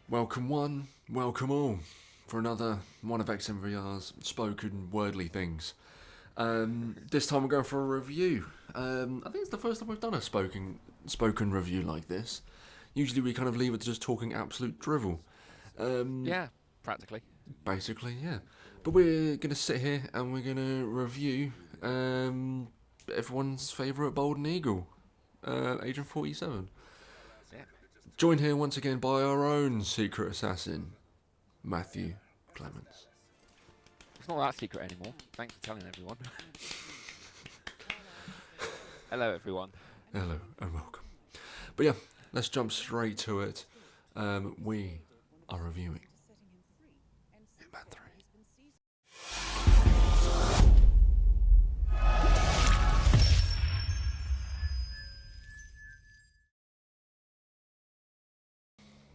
Welcome one, welcome all, for another one of XMVR's spoken wordly things. This time we're going for a review. I think it's the first time we've done a spoken review like this. Usually we kind of leave it to just talking absolute drivel. Yeah, practically. Basically, yeah. But we're going to sit here and we're going to review everyone's favourite Golden Eagle, Agent 47. Yeah. Joined here once again by our own secret assassin, Matthew Clements. It's not that secret anymore. Thanks for telling everyone. Hello, everyone. Hello and welcome. But yeah, let's jump straight to it. We are reviewing Hitman 3.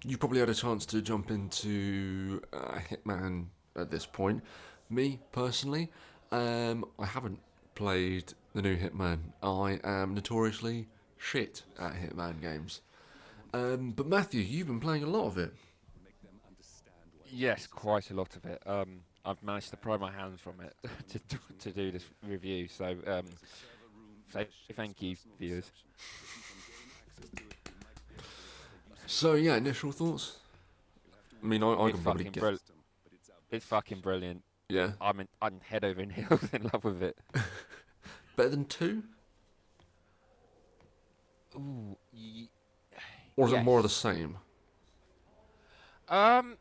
You probably had a chance to jump into Hitman at this point. Me, personally, I haven't played the new Hitman. I am notoriously shit at Hitman games. But Matthew, you've been playing a lot of it. Yes, quite a lot of it. I've managed to pry my hands from it to do this review. So thank you, viewers. So yeah, initial thoughts? I mean, I It's can probably fucking get... brilliant. It's fucking brilliant. Yeah. I'm head over heels in love with it. Better than 2? Ooh, Or is it yes. more of the same? Um,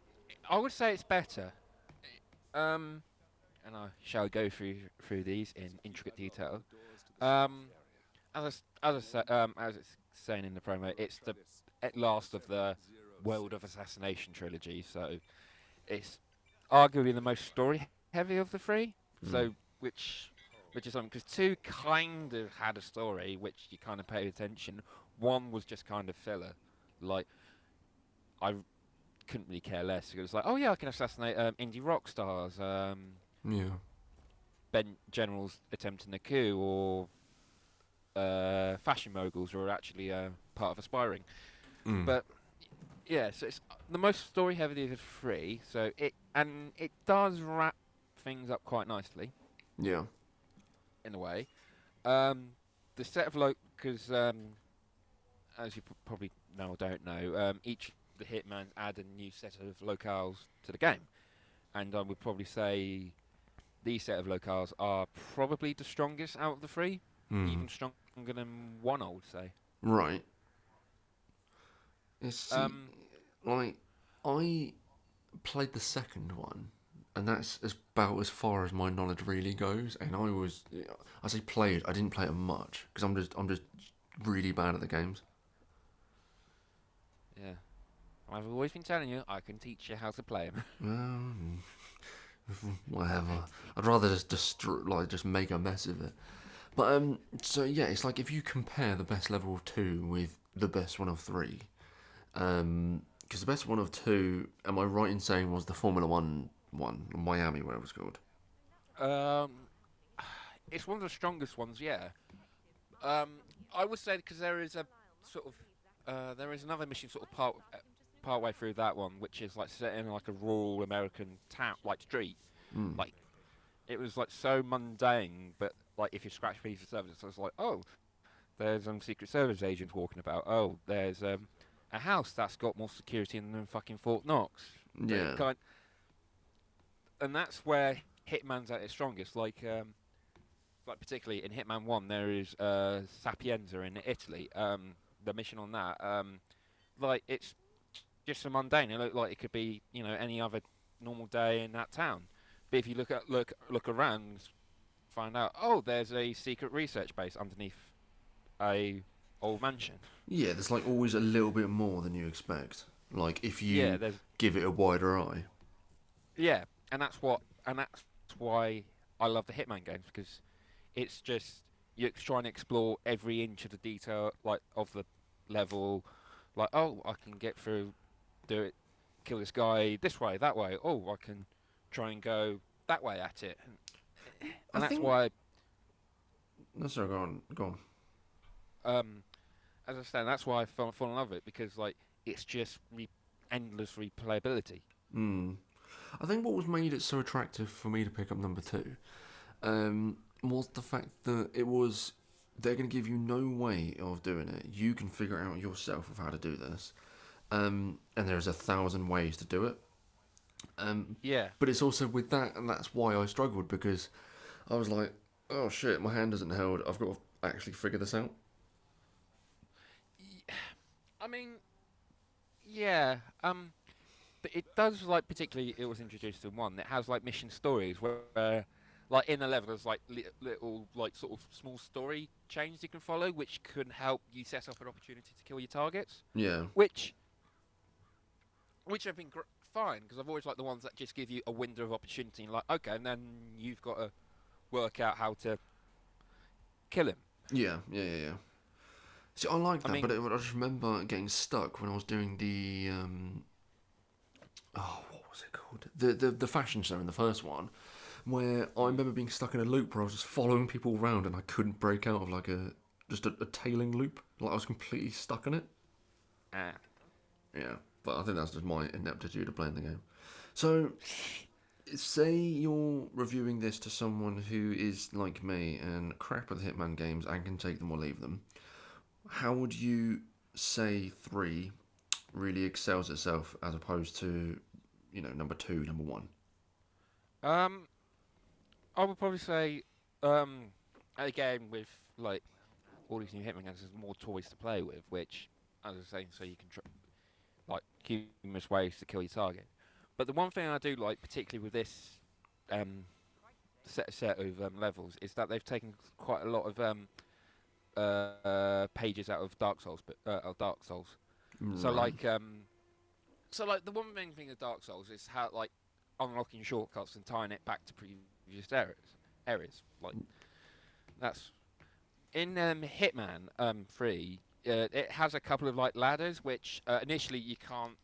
I would say it's better. And I shall go through these in intricate detail. Um, as it's saying in the promo, it's the at last of the World of Assassination trilogy. So it's arguably the most story heavy of the three. Mm. So which is something because two kind of had a story which you kind of paid attention. One was just kind of filler. Like I couldn't really care less. It was like, oh yeah, I can assassinate indie rock stars, Yeah. Ben generals attempting a coup, or fashion moguls who are actually part of aspiring. Mm. But yeah, so it's the most story heavy of the three. So it does wrap things up quite nicely Yeah. in a way. Um, the set of because as you probably know or don't know, each the hitmans add a new set of locales to the game, and I would probably say these set of locales are probably the strongest out of the three, Mm. even stronger than one, I would say. Right. It's Um, like I played the second one, and that's about as far as my knowledge really goes. And I say played. I didn't play it much because I'm just really bad at the games. yeah, I've always been telling you I can teach you how to play them. Um, whatever. I'd rather just make a mess of it. But so yeah, it's like if you compare the best level of 2 with the best one of 3, because the best one of 2, am I right in saying was the Formula One, Miami, where it was called? um, it's one of the strongest ones, yeah. Um, I would say because there is a sort of there is another mission sort of part way through that one, which is like set in like a rural American town, like street. Mm. Like it was like so mundane, but like if you scratch a piece of surface, it's like, oh, there's Secret Service agents walking about. Oh, there's a house that's got more security than fucking Fort Knox. But Yeah. and that's where Hitman's at its strongest. Like particularly in Hitman One, there is Sapienza in Italy. The mission on that, like it's just a mundane. It looked like it could be any other normal day in that town. But if you look around, find out, oh, there's a secret research base underneath a old mansion. Yeah, there's like always a little bit more than you expect. Like if Yeah, you there's give it a wider eye. yeah, and that's why I love the Hitman games because it's just you're trying to explore every inch of the detail, like of the level. Like, oh, I can get through, do it, kill this guy this way, that way. Oh, I can try and go that way at it, I and that's think. why, No, sorry, go on. Go on. um, as I said, that's why I fall in love with it because like it's just endless replayability. I think what was made it so attractive for me to pick up number 2 was the fact that they're going to give you no way of doing it. You can figure out yourself of how to do this, and there's 1,000 ways to do it. Yeah. But it's also with that, and that's why I struggled, because I was like, oh shit, my hand isn't held. I've got to actually figure this out. I mean, yeah. But it does, like, particularly, it was introduced in 1. It has, like, mission stories where like, in the level, there's, like, little, like, sort of small story chains you can follow, which can help you set up an opportunity to kill your targets. Yeah. Which have been fine, because I've always liked the ones that just give you a window of opportunity, and like, okay, and then you've got to work out how to kill him. Yeah. See, I like that, I mean, but I just remember getting stuck when I was doing the what was it called? The fashion show in the first one, where I remember being stuck in a loop where I was just following people around and I couldn't break out of like a tailing loop. Like I was completely stuck in it. Yeah, but I think that's just my ineptitude of playing the game. So, say you're reviewing this to someone who is like me and crap with Hitman games and can take them or leave them. How would you say 3 really excels itself as opposed to, number 2, number 1? I would probably say, again, with like all these new Hitman games, there's more toys to play with, which, as I was saying, so you can like humorous ways to kill your target. But the one thing I do like, particularly with this set of levels, is that they've taken quite a lot of pages out of Dark Souls. Right. So like the one main thing of Dark Souls is how like unlocking shortcuts and tying it back to previous areas. Like that's in Hitman 3. It has a couple of like ladders which initially you can't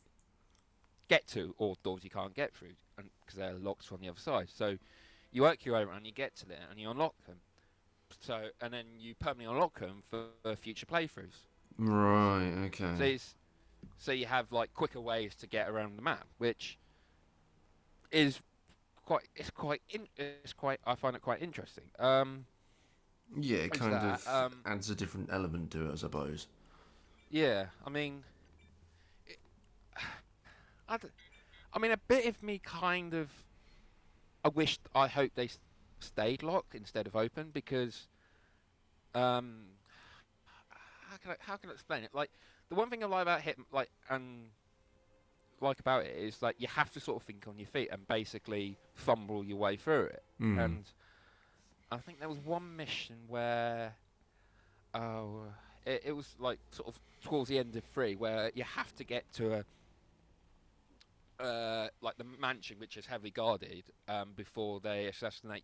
get to, or doors you can't get through, because they're locked on the other side. So you work your way around, you get to there, and you unlock them. So and then you permanently unlock them for future playthroughs. Right. Okay. So you have like quicker ways to get around the map, which is I find it quite interesting. Yeah, it kind that? of adds a different element to it, I suppose. Yeah, I mean, I mean, a bit of me kind of, I hope they stayed locked instead of open, because, how can I explain it? Like, the one thing I like about about it is like you have to sort of think on your feet and basically fumble your way through it. And I think there was one mission where, it was like sort of towards the end of 3, where you have to get to like the mansion, which is heavily guarded, before they assassinate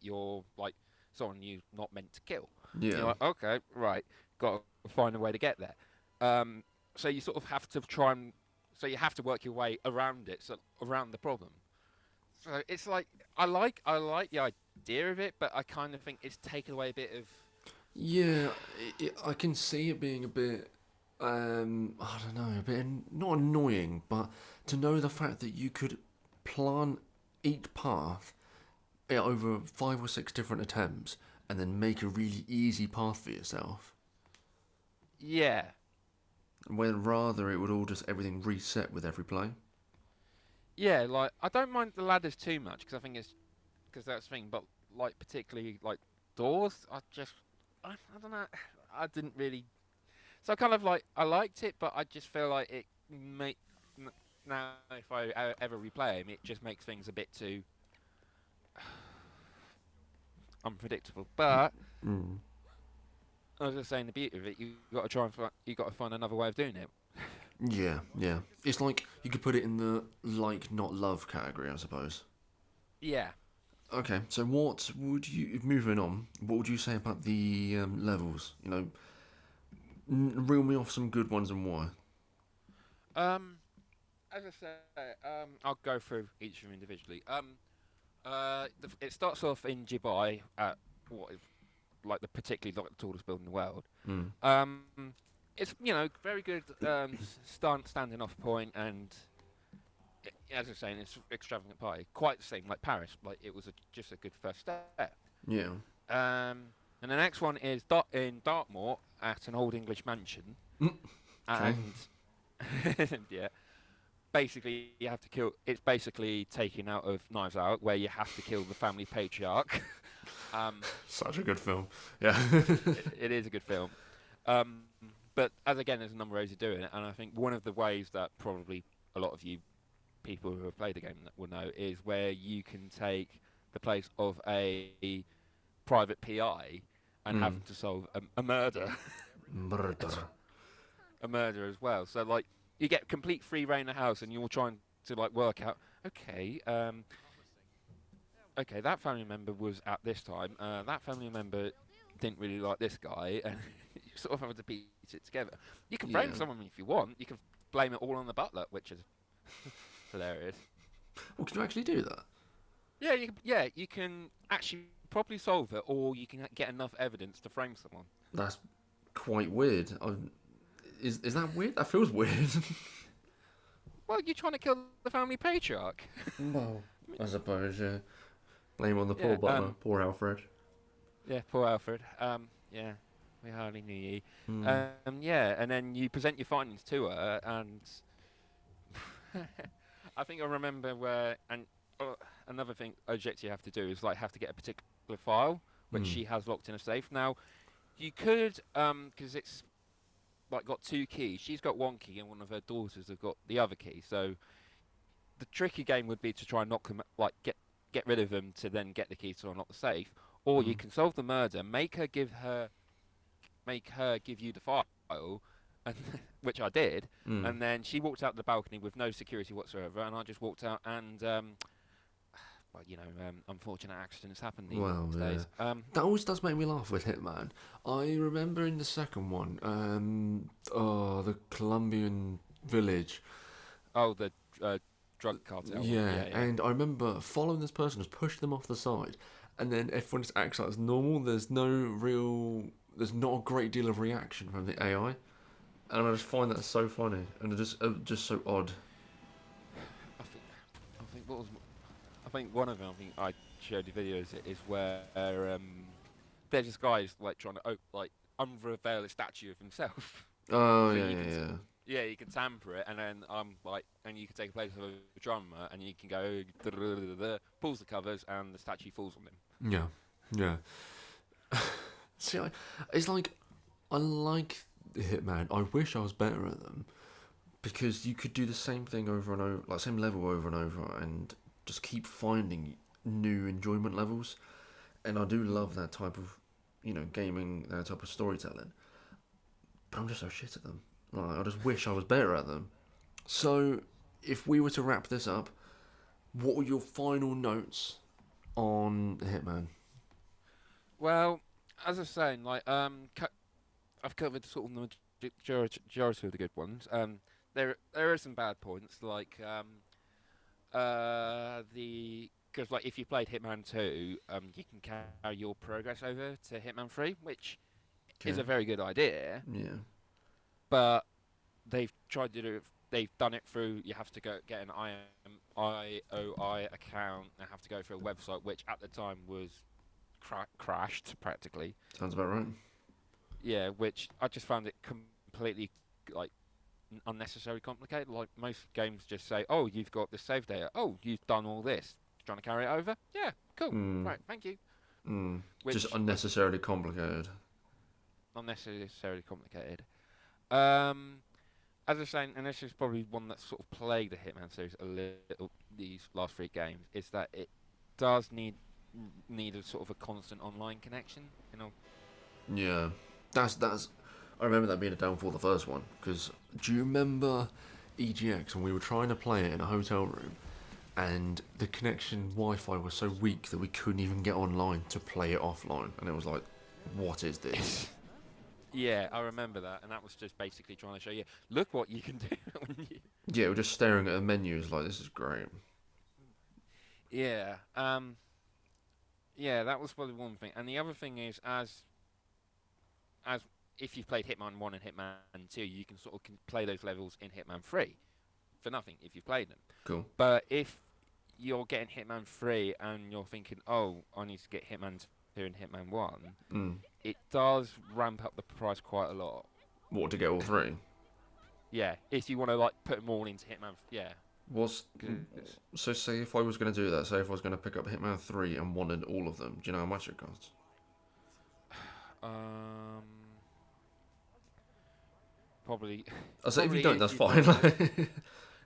someone you're not meant to kill. Yeah. You're like, okay, right, got to find a way to get there. So you sort of have to so you have to work your way around it, around the problem. So it's like I like the idea of it, but I kind of think it's taken away a bit of. Yeah, I can see it being a bit, I don't know, a bit not annoying, but to know the fact that you could plan each path over 5 or 6 different attempts and then make a really easy path for yourself. Yeah. When rather it would all just everything reset with every play. Yeah, like I don't mind the ladders too much because I think because that's the thing, but like particularly like doors, I don't know, I didn't really. So kind of like I liked it, but I just feel like it now if I ever replay them, it just makes things a bit too unpredictable. But I was just saying, the beauty of it, you got to find another way of doing it. Yeah. It's like you could put it in the like not love category, I suppose. Yeah. Okay, so what would you, moving on, what would you say about the levels? Reel me off some good ones and why. As I say, I'll go through each of them individually. It starts off in Dubai at what is particularly the tallest building in the world. It's very good standing off point, and as I was saying, it's extravagant party, quite the same like Paris. Like it was just a good first step. Yeah. And the next one is in Dartmoor at an old English mansion, Okay. and yeah, basically you have to kill. It's basically taken out of Knives Out, where you have to kill the family patriarch. Such a good film. Yeah. It is a good film. But as again, there's a number of ways of doing it, and I think one of the ways that probably a lot of you people who have played the game will know is where you can take the place of a private PI and have to solve a murder, Murder. a murder as well. So like you get complete free reign of the house, and you're trying to like work out, okay, okay, that family member was at this time. That family member didn't really like this guy, and you sort of have to piece it together. You can blame someone if you want. You can blame it all on the butler, which is hilarious. Well, can you actually do that? Yeah, you can actually properly solve it, or you can get enough evidence to frame someone. That's quite weird. Is that weird? That feels weird. Well, you're trying to kill the family patriarch. Well, I suppose, yeah. Blame on the Yeah, poor butler, poor Alfred. Yeah, poor Alfred. Yeah, we hardly knew you. Yeah, and then you present your findings to her, and I think I remember where. And another thing, object you have to do is like have to get a particular file which she has locked in a safe. Now, you could, because it's like got two keys. She's got one key, and one of her daughters have got the other key. So the tricky game would be to try and knock them, like get rid of them to then get the key to unlock the safe. Or you can solve the murder, make her give you the file, and which I did, and then she walked out the balcony with no security whatsoever, and I just walked out and, well, you know, unfortunate accidents happen these days. That always does make me laugh with Hitman. I remember in the second one, the Colombian village. Oh, the drug cartel. Yeah, and I remember following this person, just push them off the side, and then everyone just acts like it's normal. There's not a great deal of reaction from the AI, and I just find that so funny and just so odd. I think one of them. I think I showed you videos. Is where there's this guy who's like trying to unveil a statue of himself. Oh So yeah, you yeah, can yeah. Yeah, you can tamper it, and then and you can take a place of a drummer, and you can go pulls the covers, and the statue falls on him. Yeah. See, it's like I like Hitman. I wish I was better at them because you could do the same thing over and over, like same level over and over, and just keep finding new enjoyment levels. And I do love that type of, gaming, that type of storytelling. But I'm just so shit at them. Like, I just wish I was better at them. So, if we were to wrap this up, what were your final notes on Hitman? Well, as I was saying, like I've covered sort of the majority of the good ones. There are some bad points, like because like if you played Hitman 2, you can carry your progress over to Hitman 3, which is a very good idea. Yeah. But they've tried to do it. They've done it through. You have to go get an IOI account and have to go through a website, which at the time was crashed practically. Sounds about right. Yeah, which I just found it completely like unnecessarily complicated. Like most games just say, "Oh, you've got this save data. Oh, you've done all this. Trying to carry it over? Yeah, cool. Right, thank you." Just unnecessarily complicated. Unnecessarily complicated. As I was saying, and this is probably one that's sort of plagued the Hitman series a little these last three games, is that it does need a sort of a constant online connection. Yeah, that's. I remember that being a downfall of the first one. Because do you remember EGX when we were trying to play it in a hotel room, and the connection Wi-Fi was so weak that we couldn't even get online to play it offline, and it was like, what is this? Yeah, I remember that, and that was just basically trying to show you, look what you can do when you. Yeah, we're just staring at a menu. It's like, this is great. Yeah. Yeah, that was probably one thing, and the other thing is, as if you've played Hitman 1 and Hitman 2, you can sort of play those levels in Hitman 3. for nothing if you've played them. Cool. But if you're getting Hitman 3 and you're thinking, oh, I need to get Hitman 2 and Hitman 1, it does ramp up the price quite a lot. What, to get all 3? Yeah, if you want to like put them all into Hitman, yeah. So say if I was going to do that, say if I was going to pick up Hitman 3 and wanted all of them, do you know how much it costs? Probably. I say if you don't, that's you fine.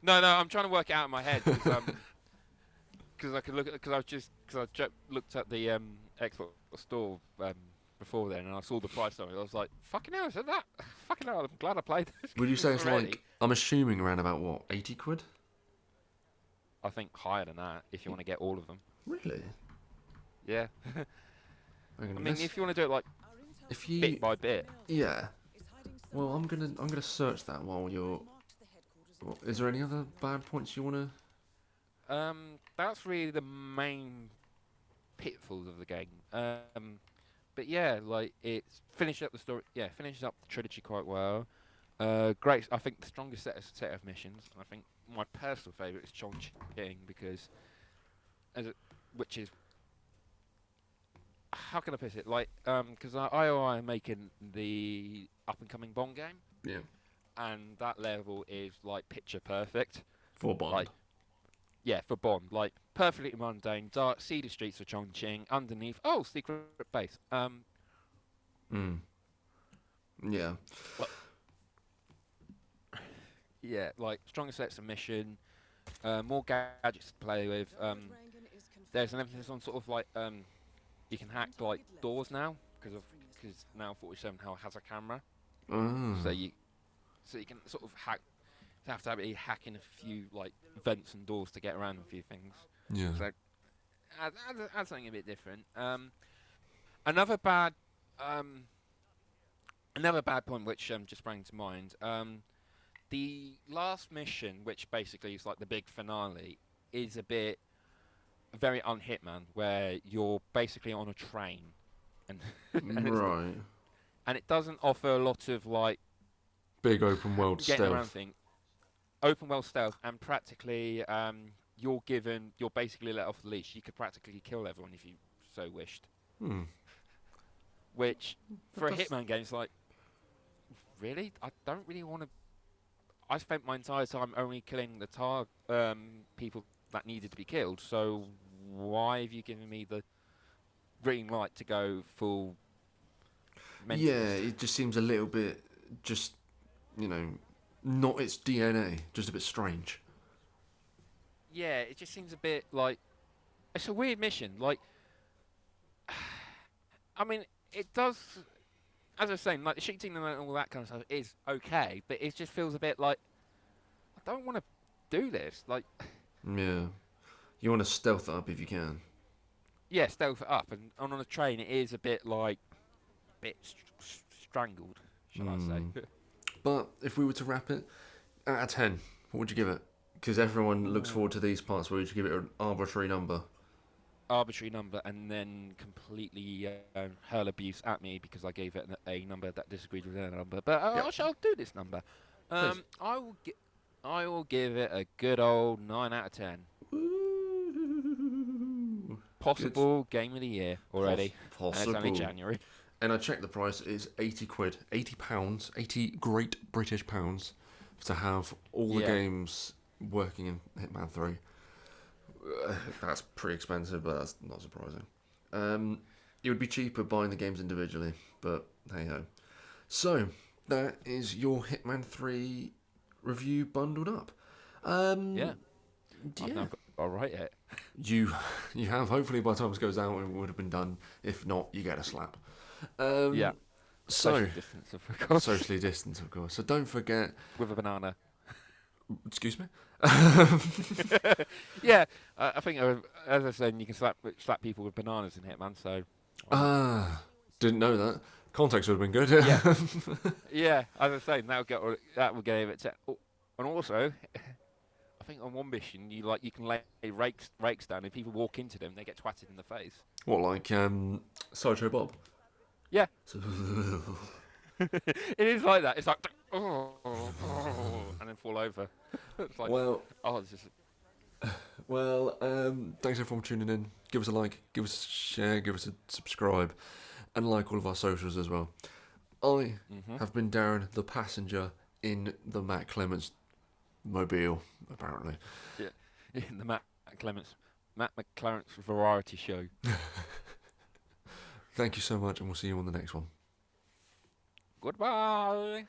No, I'm trying to work it out in my head because I could look at because I looked at the Xbox store before then and I saw the price on it. I was like, fucking hell, is that? Fucking hell, I'm glad I played this. Would you say it's already. like, I'm assuming around about what, 80 quid? I think higher than that if you want to get all of them. Really? Yeah. I mean, if you want to do it like bit by bit. Yeah. Well, I'm gonna search that while you're. Well, is there any other bad points you wanna? That's really the main pitfalls of the game. But yeah, like it's finished up the story. Yeah, finishes up the trilogy quite well. Great. I think the strongest set of missions. And I think my personal favourite is Chongqing because, which is. How can I put it? Like, because IOI are making the up-and-coming Bond game. Yeah. And that level is, like, picture perfect. For Bond. Like, yeah, for Bond. Like, perfectly mundane, dark, seedy streets of Chongqing, underneath, secret base. Yeah. Well, yeah, like, stronger sets of mission, more gadgets to play with. There's an emphasis on sort of, like, you can hack like doors now because now 47 Hell has a camera, so you can sort of hack. You have to be hacking a few like vents and doors to get around a few things. Yeah. So add something a bit different. Another bad point which just sprang to mind. The last mission, which basically is like the big finale, is a bit. Very un-Hitman, where you're basically on a train, and Right. And it doesn't offer a lot of like Big open world getting around stealth. thing. Open world stealth, and practically you're basically let off the leash. You could practically kill everyone if you so wished. Which for a Hitman game is like, really? I don't really want to. I spent my entire time only killing the people that needed to be killed, so why have you given me the green light to go full mentalist? Yeah, it just seems a little bit, just, not its DNA, just a bit strange. Yeah, it just seems a bit like, it's a weird mission, like, I mean, it does, as I was saying, like, the shooting and all that kind of stuff is okay, but it just feels a bit like, I don't want to do this, like... Yeah. You want to stealth it up if you can. Yeah, stealth it up. And on a train, it is a bit like... strangled, shall I say. But if we were to wrap it, out of 10, what would you give it? Because everyone looks forward to these parts where you give it an arbitrary number. Arbitrary number, and then completely hurl abuse at me because I gave it a number that disagreed with their number. But I shall do this number. I will give it a good old 9 out of 10. Ooh. Possible game of the year already. Possible. And it's only January. And I checked the price, it is 80 quid. 80 pounds, 80 great British pounds to have all the games working in Hitman 3. That's pretty expensive, but that's not surprising. It would be cheaper buying the games individually, but hey ho. So, that is your Hitman 3 review bundled up. I've now got all right yet. You have. Hopefully by the time this goes out it would have been done. If not, you get a slap. So socially distanced, of course. So don't forget with a banana. Excuse me. Yeah, I think as I said, you can slap people with bananas in Hitman. So didn't know that. Context would have been good. Yeah, yeah. As I say, that will give it 10. Oh, and also, I think on one mission you can lay rakes down, and people walk into them, they get twatted in the face. What, like Sideshow Bob? Yeah. It is like that. It's like, and then fall over. It's like, Well, oh, this is. thanks everyone for tuning in. Give us a like, give us a share, give us a subscribe, and like all of our socials as well. I have been Darren, the passenger in the Matt Clements mobile, apparently. Yeah, in the Matt McClaren's variety show. Thank you so much, and we'll see you on the next one. Goodbye.